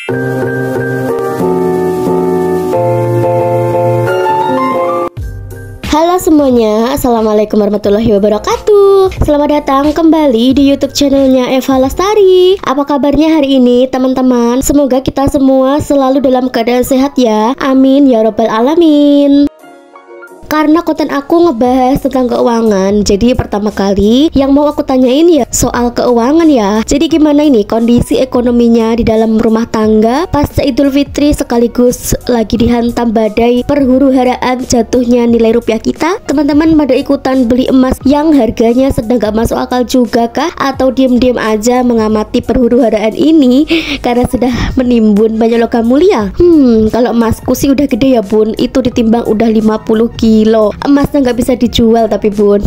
Halo semuanya, assalamualaikum warahmatullahi wabarakatuh. Selamat datang kembali di YouTube channelnya Eva Lestari. Apa kabarnya hari ini teman-teman? Semoga kita semua selalu dalam keadaan sehat ya. Amin ya robbal alamin. Karena konten aku ngebahas tentang keuangan, jadi pertama kali yang mau aku tanyain ya soal keuangan ya. Jadi gimana ini kondisi ekonominya di dalam rumah tangga pasca Idul Fitri sekaligus lagi dihantam badai perhuru-haraan jatuhnya nilai rupiah kita? Teman-teman pada ikutan beli emas yang harganya sedang gak masuk akal juga kah? Atau diem-diem aja mengamati perhuru-haraan ini karena sudah menimbun banyak logam mulia? Kalau emasku sih udah gede ya bun, itu ditimbang udah 50 kilo. Emasnya nggak bisa dijual tapi bun.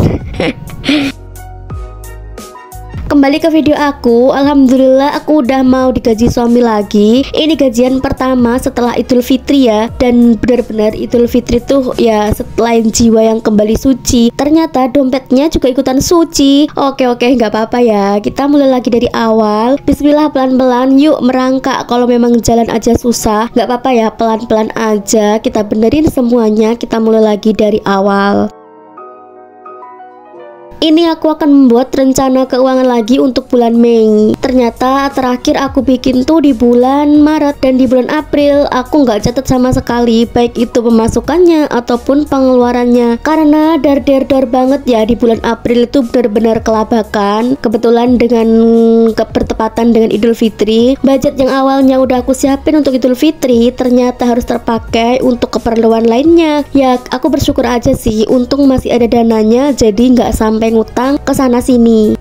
Kembali ke video aku, alhamdulillah aku udah mau digaji suami lagi. Ini gajian pertama setelah Idul Fitri ya. Dan benar-benar Idul Fitri tuh ya selain jiwa yang kembali suci, ternyata dompetnya juga ikutan suci. Oke, nggak apa-apa ya. Kita mulai lagi dari awal. Bismillah, pelan-pelan yuk merangkak. Kalau memang jalan aja susah, nggak apa-apa ya, pelan-pelan aja. Kita benerin semuanya. Kita mulai lagi dari awal. Ini aku akan membuat rencana keuangan lagi untuk bulan Mei. Ternyata terakhir aku bikin tuh di bulan Maret dan di bulan April aku nggak catat sama sekali, baik itu pemasukannya ataupun pengeluarannya. Karena dar banget ya di bulan April itu benar-benar kelabakan. Kebetulan dengan bertepatan dengan Idul Fitri, budget yang awalnya udah aku siapin untuk Idul Fitri ternyata harus terpakai untuk keperluan lainnya. Ya aku bersyukur aja sih, untung masih ada dananya jadi nggak sampai ngutang ke sana sini.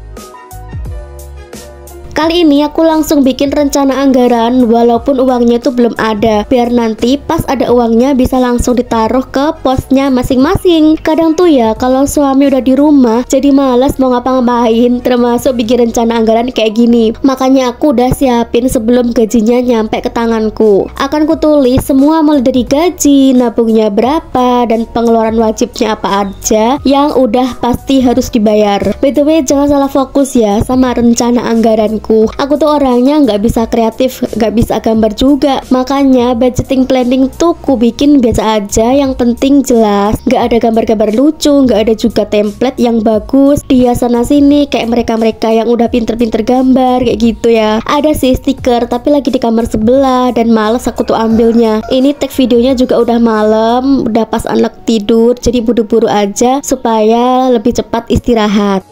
Kali ini aku langsung bikin rencana anggaran walaupun uangnya itu belum ada, biar nanti pas ada uangnya bisa langsung ditaruh ke posnya masing-masing. Kadang tuh ya kalau suami udah di rumah jadi malas mau ngapa-ngapain, termasuk bikin rencana anggaran kayak gini. Makanya aku udah siapin sebelum gajinya nyampe ke tanganku. Akan kutulis semua mulai dari gaji, nabungnya berapa, dan pengeluaran wajibnya apa aja yang udah pasti harus dibayar. By the way, jangan salah fokus ya sama rencana anggaran. Aku tuh orangnya nggak bisa kreatif, nggak bisa gambar juga. Makanya budgeting planning tuh ku bikin biasa aja, yang penting jelas. Nggak ada gambar-gambar lucu, nggak ada juga template yang bagus dia sana sini kayak mereka-mereka yang udah pinter-pinter gambar kayak gitu ya. Ada sih stiker tapi lagi di kamar sebelah dan males aku tuh ambilnya. Ini tag videonya juga udah malam, udah pas anak tidur, jadi buru-buru aja supaya lebih cepat istirahat.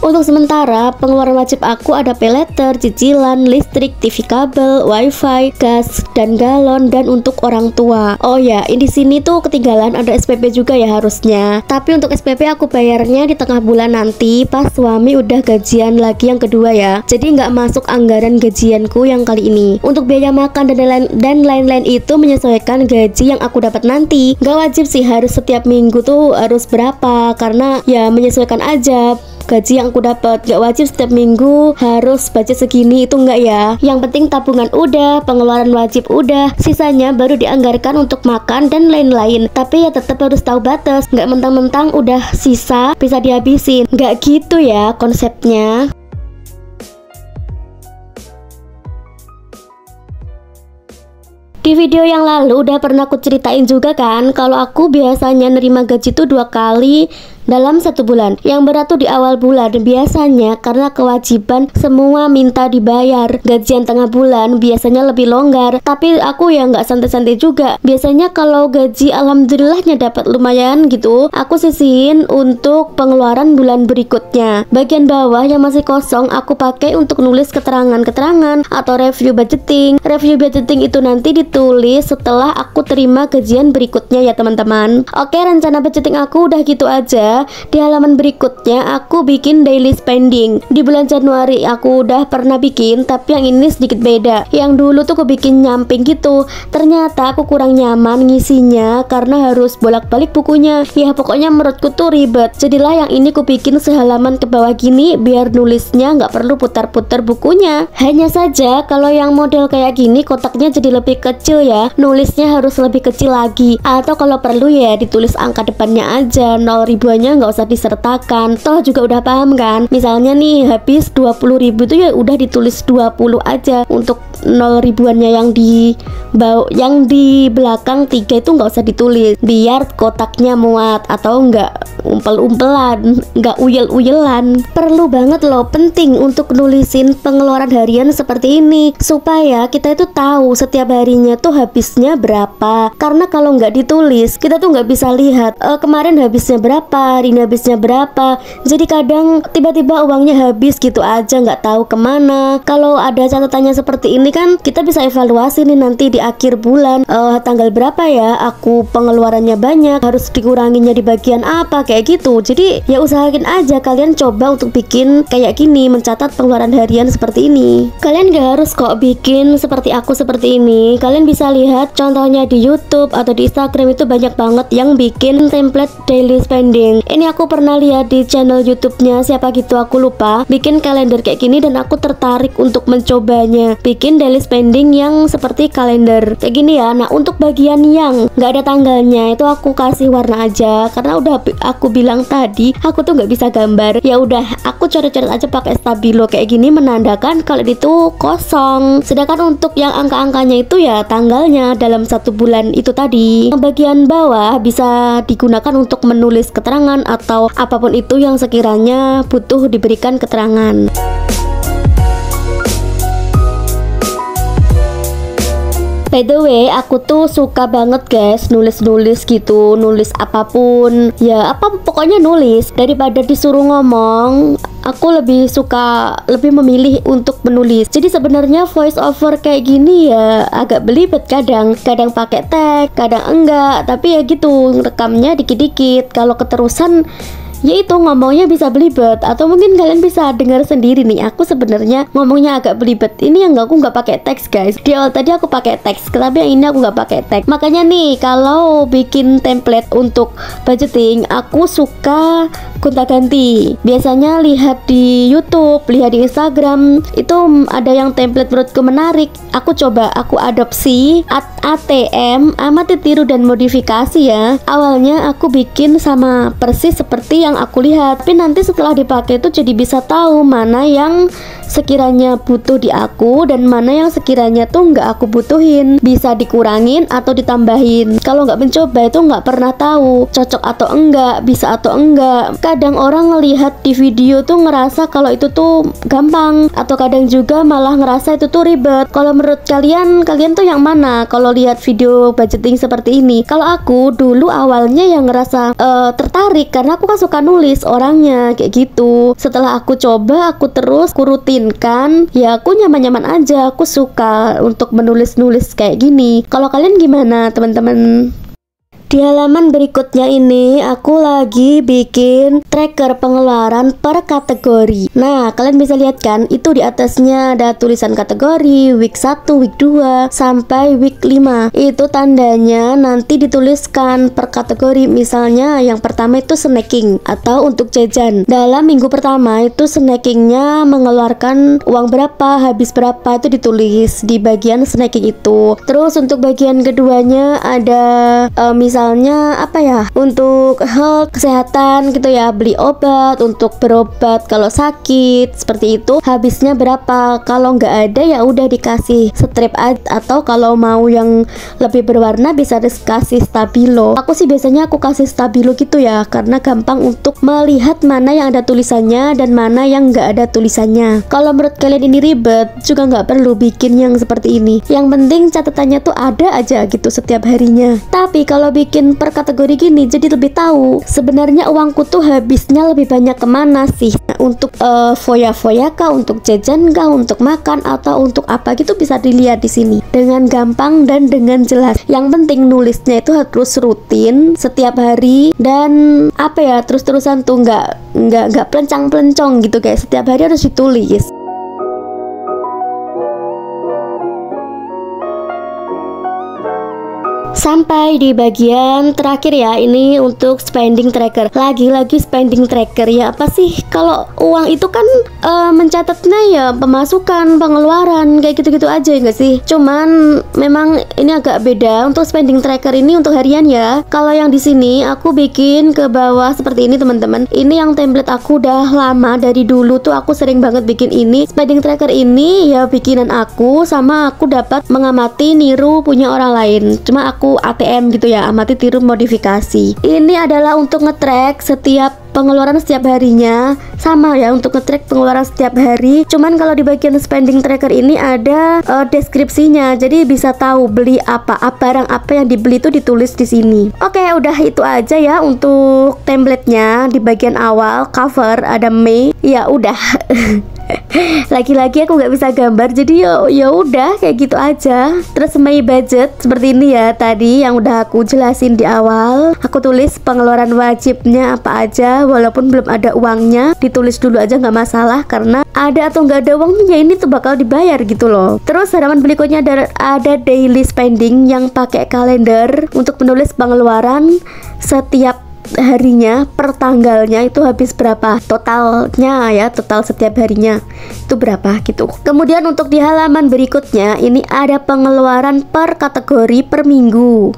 Untuk sementara, pengeluaran wajib aku ada paylater, cicilan, listrik, TV kabel, wifi, gas, dan galon, dan untuk orang tua. Oh ya, di sini tuh ketinggalan ada SPP juga ya harusnya. Tapi untuk SPP aku bayarnya di tengah bulan nanti pas suami udah gajian lagi yang kedua ya. Jadi nggak masuk anggaran gajianku yang kali ini. Untuk biaya makan dan lain-lain itu menyesuaikan gaji yang aku dapat nanti. Nggak wajib sih harus setiap minggu tuh harus berapa, karena ya menyesuaikan aja gaji yang aku dapat. Gak wajib setiap minggu harus budget segini, itu enggak ya. Yang penting tabungan udah, pengeluaran wajib udah, sisanya baru dianggarkan untuk makan dan lain-lain. Tapi ya tetap harus tahu batas, nggak mentang-mentang udah sisa bisa dihabisin, nggak gitu ya konsepnya. Di video yang lalu udah pernah aku ceritain juga kan kalau aku biasanya nerima gaji tuh 2 kali dalam 1 bulan. Yang berat tuh di awal bulan biasanya karena kewajiban semua minta dibayar. Gajian tengah bulan biasanya lebih longgar, tapi aku ya nggak santai-santai juga. Biasanya kalau gaji alhamdulillahnya dapat lumayan gitu, aku sisihin untuk pengeluaran bulan berikutnya. Bagian bawah yang masih kosong aku pakai untuk nulis keterangan-keterangan atau review budgeting. Review budgeting itu nanti ditulis setelah aku terima gajian berikutnya ya teman-teman. Oke, rencana budgeting aku udah gitu aja. Di halaman berikutnya aku bikin daily spending. Di bulan Januari aku udah pernah bikin, tapi yang ini sedikit beda. Yang dulu tuh aku bikin nyamping gitu. Ternyata aku kurang nyaman ngisinya karena harus bolak-balik bukunya. Ya pokoknya menurutku tuh ribet. Jadilah yang ini aku bikin sehalaman ke bawah gini biar nulisnya nggak perlu putar-putar bukunya. Hanya saja kalau yang model kayak gini kotaknya jadi lebih kecil ya. Nulisnya harus lebih kecil lagi. Atau kalau perlu ya ditulis angka depannya aja, 0 ribuannya habisnya nggak usah disertakan, toh juga udah paham kan. Misalnya nih habis 20.000 tuh ya udah ditulis 20 aja. Untuk 0 ribuannya yang di belakang 3 itu nggak usah ditulis, biar kotaknya muat atau nggak umpel-umpelan, nggak uyel-uyelan. Perlu banget loh, penting untuk nulisin pengeluaran harian seperti ini supaya kita itu tahu setiap harinya tuh habisnya berapa. Karena kalau nggak ditulis kita tuh nggak bisa lihat kemarin habisnya berapa, hari ini habisnya berapa. Jadi kadang tiba-tiba uangnya habis gitu aja, nggak tahu kemana. Kalau ada catatannya seperti ini kan kita bisa evaluasi nih nanti di akhir bulan, tanggal berapa ya aku pengeluarannya banyak, harus dikuranginya di bagian apa, kayak gitu. Jadi ya usahain aja kalian coba untuk bikin kayak gini, mencatat pengeluaran harian seperti ini. Kalian gak harus kok bikin seperti aku seperti ini. Kalian bisa lihat contohnya di YouTube atau di Instagram, itu banyak banget yang bikin template daily spending. Ini aku pernah lihat di channel YouTube-nya siapa gitu, aku lupa, bikin kalender kayak gini dan aku tertarik untuk mencobanya. Bikin daily spending yang seperti kalender kayak gini ya. Nah, untuk bagian yang nggak ada tanggalnya itu aku kasih warna aja, karena udah aku bilang tadi aku tuh nggak bisa gambar. Ya udah aku coret-coret aja pakai stabilo kayak gini, menandakan kalau itu kosong. Sedangkan untuk yang angka-angkanya itu ya tanggalnya dalam 1 bulan itu tadi. Yang bagian bawah bisa digunakan untuk menulis keterangan atau apapun itu yang sekiranya butuh diberikan keterangan. By the way, aku tuh suka banget guys nulis-nulis gitu, nulis apapun, ya apa pokoknya nulis. Daripada disuruh ngomong, aku lebih memilih untuk menulis. Jadi sebenarnya voice over kayak gini ya agak belibet kadang pakai tag, kadang enggak. Tapi ya gitu, rekamnya dikit-dikit. Kalau keterusan ya itu ngomongnya bisa belibet, atau mungkin kalian bisa dengar sendiri nih, aku sebenarnya ngomongnya agak belibet. Ini yang aku nggak pakai teks guys. Di awal tadi aku pakai teks, tapi yang ini aku nggak pakai teks. Makanya nih kalau bikin template untuk budgeting, aku suka gonta-ganti. Biasanya lihat di YouTube, lihat di Instagram, itu ada yang template menurutku menarik. Aku coba, aku adopsi ATM, amati, tiru dan modifikasi ya. Awalnya aku bikin sama persis seperti yang aku lihat, tapi nanti setelah dipakai itu jadi bisa tahu mana yang sekiranya butuh di aku dan mana yang sekiranya tuh nggak aku butuhin, bisa dikurangin atau ditambahin. Kalau nggak mencoba itu nggak pernah tahu cocok atau enggak, bisa atau enggak. Kadang orang ngelihat di video tuh ngerasa kalau itu tuh gampang, atau kadang juga malah ngerasa itu tuh ribet. Kalau menurut kalian tuh yang mana kalau lihat video budgeting seperti ini? Kalau aku dulu awalnya yang ngerasa tertarik karena aku kan suka nulis orangnya kayak gitu. Setelah aku coba, aku terus rutinkan, ya aku nyaman-nyaman aja, aku suka untuk menulis-nulis kayak gini. Kalau kalian gimana teman-teman? Di halaman berikutnya ini aku lagi bikin tracker pengeluaran per kategori. Nah, kalian bisa lihat kan, itu di atasnya ada tulisan kategori week 1, week 2 sampai week 5. Itu tandanya nanti dituliskan per kategori. Misalnya yang pertama itu snacking atau untuk jajan. Dalam minggu pertama itu snackingnya mengeluarkan uang berapa, habis berapa, itu ditulis di bagian snacking itu. Terus untuk bagian keduanya ada misalnya apa ya, untuk health, kesehatan gitu ya, beli obat, untuk berobat kalau sakit seperti itu, habisnya berapa. Kalau nggak ada ya udah dikasih strip atau kalau mau yang lebih berwarna bisa dikasih stabilo. Aku sih biasanya aku kasih stabilo gitu ya, karena gampang untuk melihat mana yang ada tulisannya dan mana yang nggak ada tulisannya. Kalau menurut kalian ini ribet, juga nggak perlu bikin yang seperti ini. Yang penting catatannya tuh ada aja gitu setiap harinya. Tapi kalau bikin per kategori gini jadi lebih tahu sebenarnya uangku tuh habisnya lebih banyak kemana sih. Untuk foya-foya kah, untuk jajan kah, untuk makan atau untuk apa gitu, bisa dilihat di sini dengan gampang dan dengan jelas. Yang penting nulisnya itu harus rutin setiap hari dan apa ya, terus-terusan tuh nggak pelencang-pelencong gitu guys. Setiap hari harus ditulis. Sampai di bagian terakhir ya, ini untuk spending tracker. Lagi-lagi spending tracker ya, apa sih? Kalau uang itu kan mencatatnya ya pemasukan, pengeluaran, kayak gitu-gitu aja enggak sih? Cuman memang ini agak beda untuk spending tracker ini untuk harian ya. Kalau yang di sini aku bikin ke bawah seperti ini teman-teman. Ini yang template aku udah lama, dari dulu tuh aku sering banget bikin ini. Spending tracker ini ya bikinan aku, sama aku dapat mengamati niru punya orang lain. Cuma aku ATM gitu ya, amati tiru modifikasi. Ini adalah untuk nge-track setiap pengeluaran setiap harinya, sama ya untuk nge-track pengeluaran setiap hari. Cuman kalau di bagian spending tracker ini ada deskripsinya, jadi bisa tahu beli apa, barang apa yang dibeli itu ditulis di sini. Oke, udah itu aja ya untuk template-nya. Di bagian awal cover ada Mei, ya udah. Lagi-lagi aku nggak bisa gambar, jadi ya udah kayak gitu aja. Terus my budget seperti ini ya, tadi yang udah aku jelasin di awal. Aku tulis pengeluaran wajibnya apa aja, walaupun belum ada uangnya, ditulis dulu aja nggak masalah, karena ada atau nggak ada uangnya ini tuh bakal dibayar gitu loh. Terus halaman berikutnya ada daily spending yang pakai kalender untuk menulis pengeluaran setiap harinya per tanggalnya, itu habis berapa totalnya ya, total setiap harinya itu berapa gitu. Kemudian untuk di halaman berikutnya ini ada pengeluaran per kategori per minggu.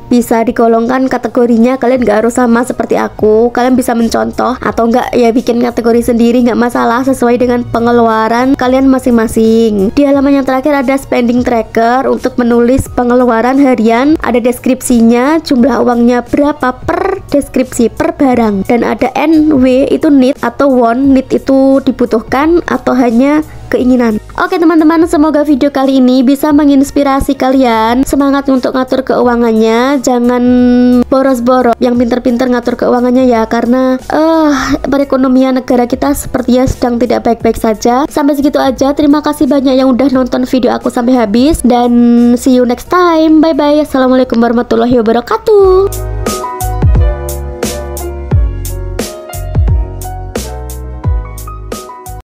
Bisa digolongkan kategorinya, kalian gak harus sama seperti aku, kalian bisa mencontoh atau enggak ya bikin kategori sendiri, nggak masalah, sesuai dengan pengeluaran kalian masing-masing. Di halaman yang terakhir ada spending tracker untuk menulis pengeluaran harian, ada deskripsinya, jumlah uangnya berapa per deskripsi per barang, dan ada NW itu need atau want. Need itu dibutuhkan atau hanya keinginan. Oke teman-teman, semoga video kali ini bisa menginspirasi kalian semangat untuk ngatur keuangannya. Jangan boros-boros, yang pinter-pinter ngatur keuangannya ya, karena perekonomian negara kita sepertinya sedang tidak baik-baik saja. Sampai segitu aja, terima kasih banyak yang udah nonton video aku sampai habis, dan see you next time. Bye bye. Assalamualaikum warahmatullahi wabarakatuh.